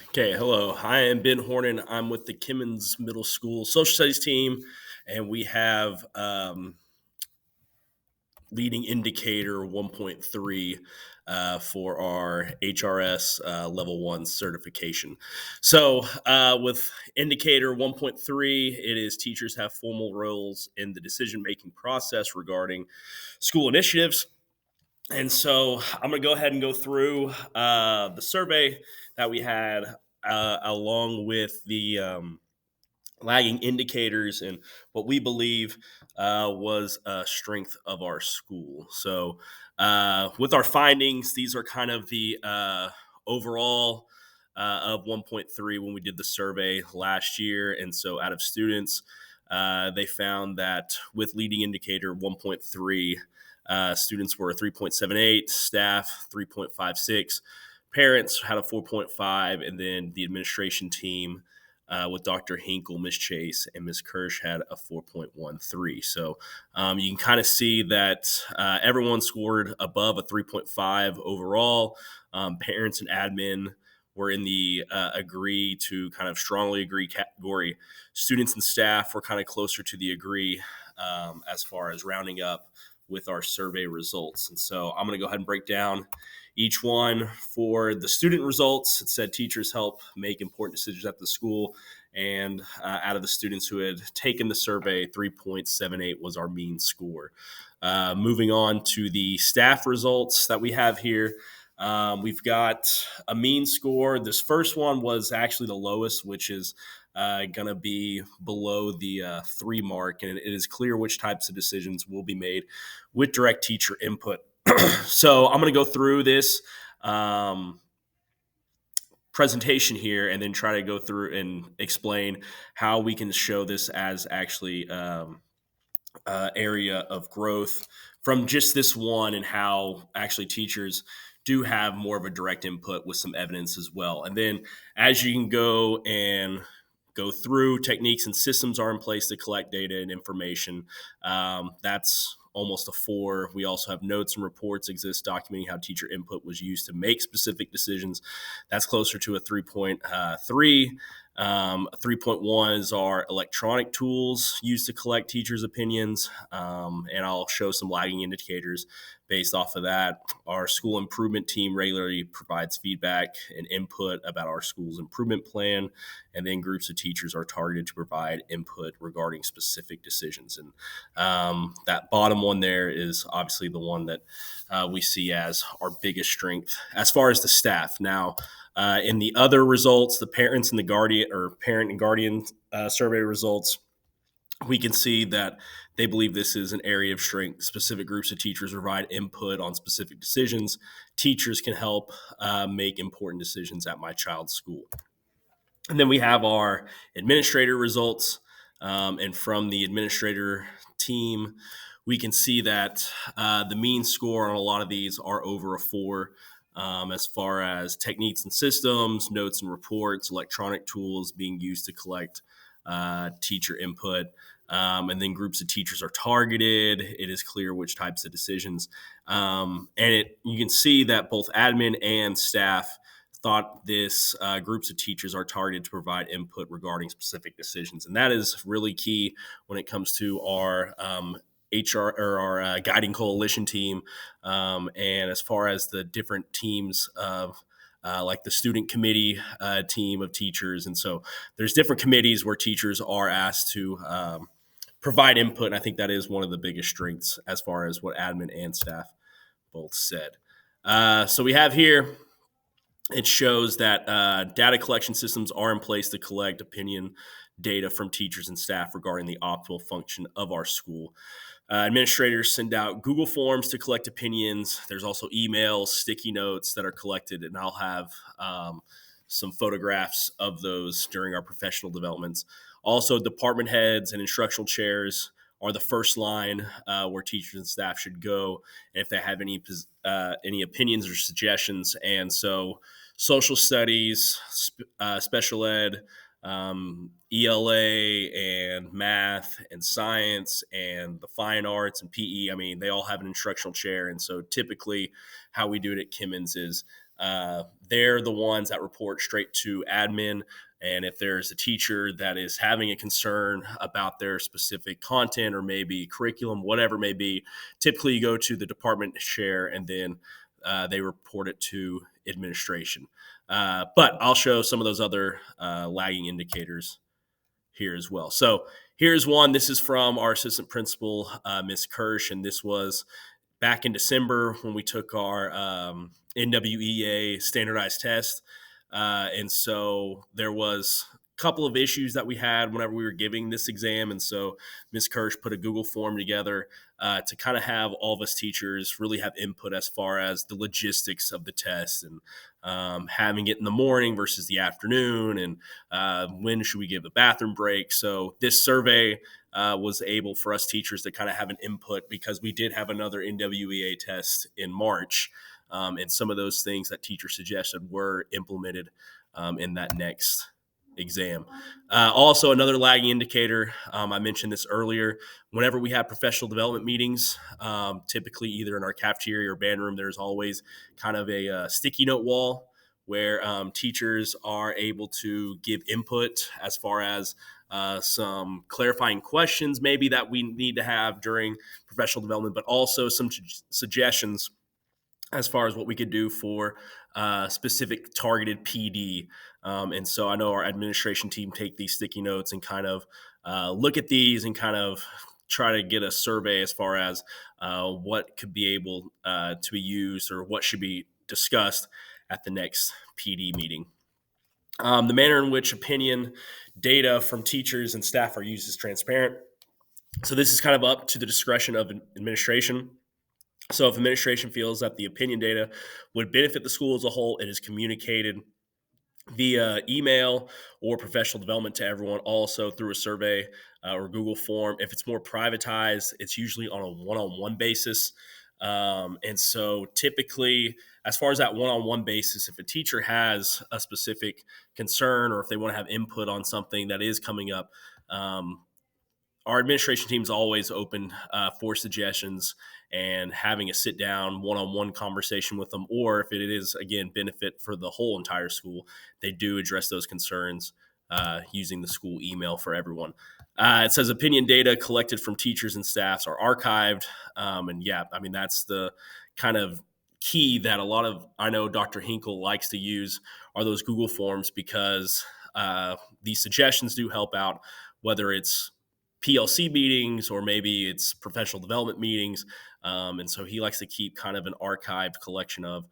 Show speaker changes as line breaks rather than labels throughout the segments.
Okay, hello. I am Ben Hornan. I'm with the Kimmons Middle School Social Studies team, and we have leading indicator 1.3 for our HRS level 1 certification. So, with indicator 1.3, it is teachers have formal roles in the decision making process regarding school initiatives. And so I'm going to go ahead and go through the survey that we had along with the lagging indicators and what we believe was a strength of our school. So, with our findings, these are kind of the overall of 1.3 when we did the survey last year. And so, out of students, they found that with leading indicator 1.3, students were 3.78, staff 3.56, parents had a 4.5, and then the administration team with Dr. Hinkle, Miss Chase, and Miss Kirsch had a 4.13. So you can kind of see that everyone scored above a 3.5 overall. Parents and admin were in the agree to kind of strongly agree category. Students and staff were kind of closer to the agree as far as rounding up with our survey results. And so I'm going to go ahead and break down each one. For the student results, it said teachers help make important decisions at the school. And out of the students who had taken the survey, 3.78 was our mean score. Moving on to the staff results that we have here. We've got a mean score. This first one was actually the lowest, which is going to be below the 3 mark. And it is clear which types of decisions will be made with direct teacher input. So I'm going to go through this presentation here and then try to go through and explain how we can show this as actually area of growth from just this one, and how actually teachers do have more of a direct input with some evidence as well. And then as you can go through, techniques and systems are in place to collect data and information. That's almost a 4. We also have notes and reports exist documenting how teacher input was used to make specific decisions. That's closer to a 3.3. 3.1 is our electronic tools used to collect teachers' opinions, and I'll show some lagging indicators based off of that. Our school improvement team regularly provides feedback and input about our school's improvement plan, and then groups of teachers are targeted to provide input regarding specific decisions. And that bottom one there is obviously the one that we see as our biggest strength as far as the staff. Now, in the other results, the parents and the guardian or parent and guardian survey results, we can see that they believe this is an area of strength. Specific groups of teachers provide input on specific decisions. Teachers can help make important decisions at my child's school. And then we have our administrator results. And from the administrator team, we can see that the mean score on a lot of these are over a 4. As far as techniques and systems, notes and reports, electronic tools being used to collect teacher input. And then groups of teachers are targeted. It is clear which types of decisions. And you can see that both admin and staff thought this groups of teachers are targeted to provide input regarding specific decisions. And that is really key when it comes to our HR or our guiding coalition team. And as far as the different teams of like the student committee team of teachers. And so there's different committees where teachers are asked to provide input. And I think that is one of the biggest strengths as far as what admin and staff both said. So we have here, it shows that data collection systems are in place to collect opinion data from teachers and staff regarding the optimal function of our school. Administrators send out Google Forms to collect opinions. There's also emails, sticky notes that are collected, and I'll have some photographs of those during our professional developments. Also, department heads and instructional chairs are the first line where teachers and staff should go, and if they have any opinions or suggestions. And so social studies, special ed, ELA and math and science and the fine arts and PE. I mean, they all have an instructional chair. And so typically how we do it at Kimmons is they're the ones that report straight to admin. And if there's a teacher that is having a concern about their specific content or maybe curriculum, whatever it may be, typically you go to the department chair and then they report it to administration. But I'll show some of those other lagging indicators here as well. So here's one. This is from our assistant principal, Ms. Kirsch, and this was back in December when we took our NWEA standardized test. And so there was a couple of issues that we had whenever we were giving this exam. And so Ms. Kirsch put a Google form together to kind of have all of us teachers really have input as far as the logistics of the test and having it in the morning versus the afternoon, and when should we give the bathroom break. So this survey was able for us teachers to kind of have an input because we did have another NWEA test in March. And some of those things that teachers suggested were implemented in that next exam. Also, another lagging indicator, I mentioned this earlier, whenever we have professional development meetings, typically either in our cafeteria or band room, there's always kind of a sticky note wall where teachers are able to give input as far as some clarifying questions maybe that we need to have during professional development, but also some suggestions as far as what we could do for specific targeted PD. And so I know our administration team take these sticky notes and kind of look at these and kind of try to get a survey as far as what could be able to be used or what should be discussed at the next PD meeting. The manner in which opinion data from teachers and staff are used is transparent. So this is kind of up to the discretion of administration. So if administration feels that the opinion data would benefit the school as a whole, it is communicated via email or professional development to everyone, also through a survey or Google form. If it's more privatized, it's usually on a one-on-one basis. And so typically, as far as that one-on-one basis, if a teacher has a specific concern or if they want to have input on something that is coming up, our administration team is always open for suggestions and having a sit down one-on-one conversation with them. Or if it is, again, benefit for the whole entire school, they do address those concerns using the school email for everyone. It says opinion data collected from teachers and staffs are archived. And yeah, I mean, that's the kind of key that a lot of, I know Dr. Hinkle likes to use are those Google forms because these suggestions do help out, whether it's PLC meetings or maybe it's professional development meetings. And so he likes to keep kind of an archived collection of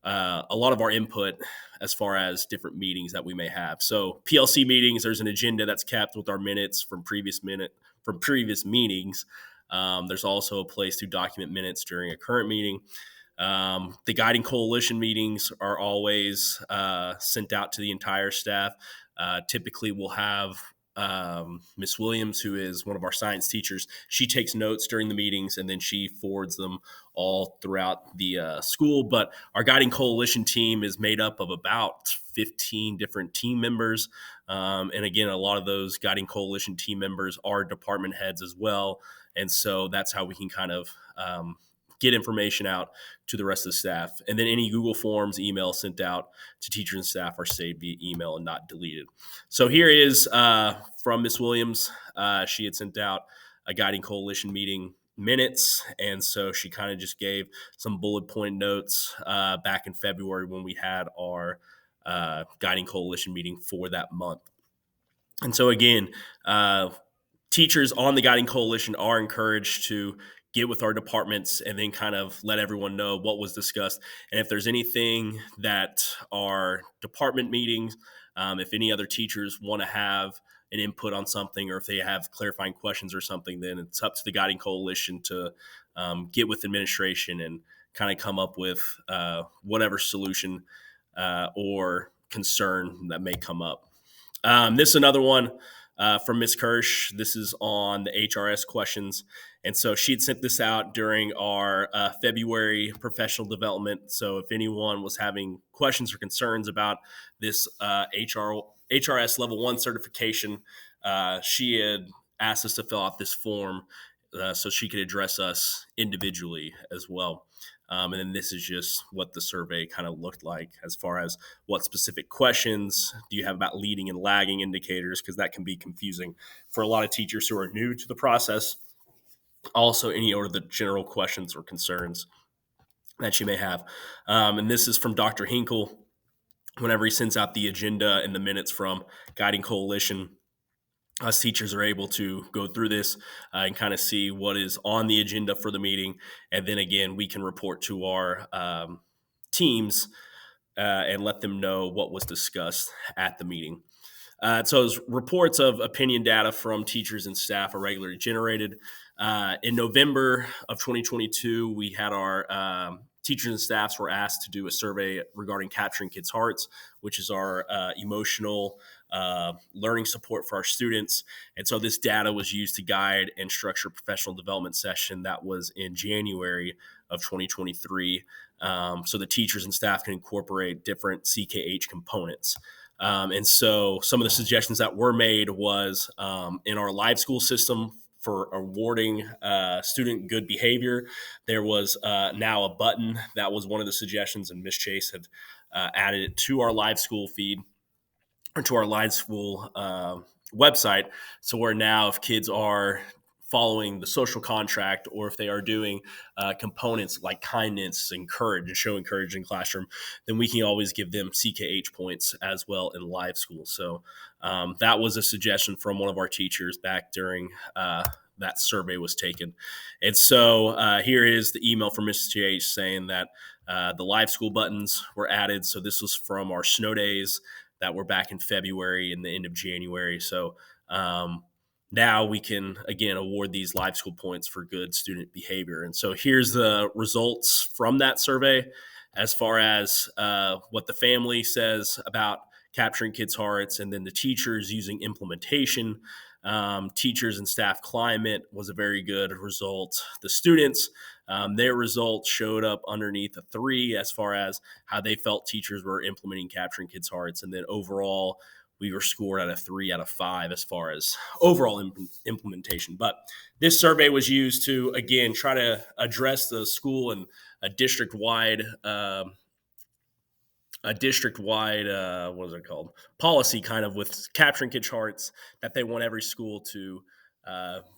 a lot of our input as far as different meetings that we may have. So PLC meetings, there's an agenda that's kept with our minutes from previous meetings. There's also a place to document minutes during a current meeting. The guiding coalition meetings are always sent out to the entire staff. Typically, we'll have Miss Williams, who is one of our science teachers. She takes notes during the meetings and then she forwards them all throughout the school. But our guiding coalition team is made up of about 15 different team members. And again, a lot of those guiding coalition team members are department heads as well. And so that's how we can kind of get information out to the rest of the staff. And then any Google Forms, emails sent out to teachers and staff are saved via email and not deleted. So here is from Miss Williams. She had sent out a guiding coalition meeting minutes. And so she kind of just gave some bullet point notes back in February when we had our guiding coalition meeting for that month. And so again, teachers on the guiding coalition are encouraged to get with our departments and then kind of let everyone know what was discussed. And if there's anything that our department meetings, if any other teachers want to have an input on something or if they have clarifying questions or something, then it's up to the guiding coalition to get with administration and kind of come up with whatever solution or concern that may come up. This is another one from Ms. Kirsch. This is on the HRS questions. And so she had sent this out during our February professional development. So if anyone was having questions or concerns about this HRS level 1 certification, she had asked us to fill out this form so she could address us individually as well. And then this is just what the survey kind of looked like as far as what specific questions do you have about leading and lagging indicators, because that can be confusing for a lot of teachers who are new to the process. Also, any of the general questions or concerns that you may have. And this is from Dr. Hinkle. Whenever he sends out the agenda and the minutes from Guiding Coalition, us teachers are able to go through this and kind of see what is on the agenda for the meeting. And then again, we can report to our teams and let them know what was discussed at the meeting. So as reports of opinion data from teachers and staff are regularly generated. In November of 2022, we had our teachers and staffs were asked to do a survey regarding capturing kids' hearts, which is our emotional learning support for our students. And so this data was used to guide and structure a professional development session that was in January of 2023. So the teachers and staff can incorporate different CKH components. And so some of the suggestions that were made was in our live school system for awarding student good behavior, there was now a button. That was one of the suggestions, and Ms. Chase had added it to our live school feed or to our live school website. So where now if kids are following the social contract, or if they are doing components like kindness and courage and showing courage in classroom, then we can always give them CKH points as well in live school. So that was a suggestion from one of our teachers back during that survey was taken. And so here is the email from Mrs. J saying that the live school buttons were added. So this was from our snow days that were back in February and the end of January. So now we can, again, award these live school points for good student behavior. And so here's the results from that survey as far as what the family says about capturing kids' hearts, and then the teachers using implementation. Teachers and staff climate was a very good result. The students, their results showed up underneath a 3 as far as how they felt teachers were implementing capturing kids' hearts. And then overall, we were scored at a 3 out of 5 as far as overall implementation. But this survey was used to, again, try to address the school and a district-wide what is it called, policy kind of with capturing kids' hearts that they want every school to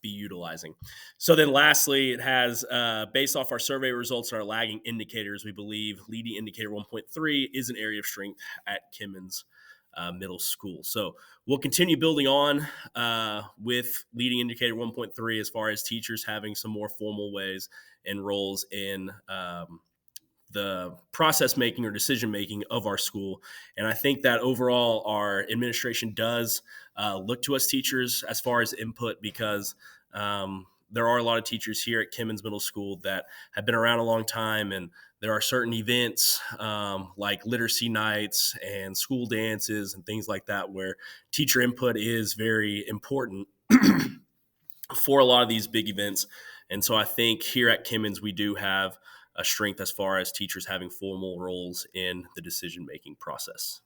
be utilizing. So then lastly, it has, based off our survey results and our lagging indicators, we believe leading indicator 1.3 is an area of strength at Kimmons Middle School. So we'll continue building on with leading indicator 1.3 as far as teachers having some more formal ways and roles in the process making or decision making of our school. And I think that overall our administration does look to us teachers as far as input, because there are a lot of teachers here at Kimmons Middle School that have been around a long time, and there are certain events like literacy nights and school dances and things like that where teacher input is very important for a lot of these big events. And so I think here at Kimmons, we do have a strength as far as teachers having formal roles in the decision-making process.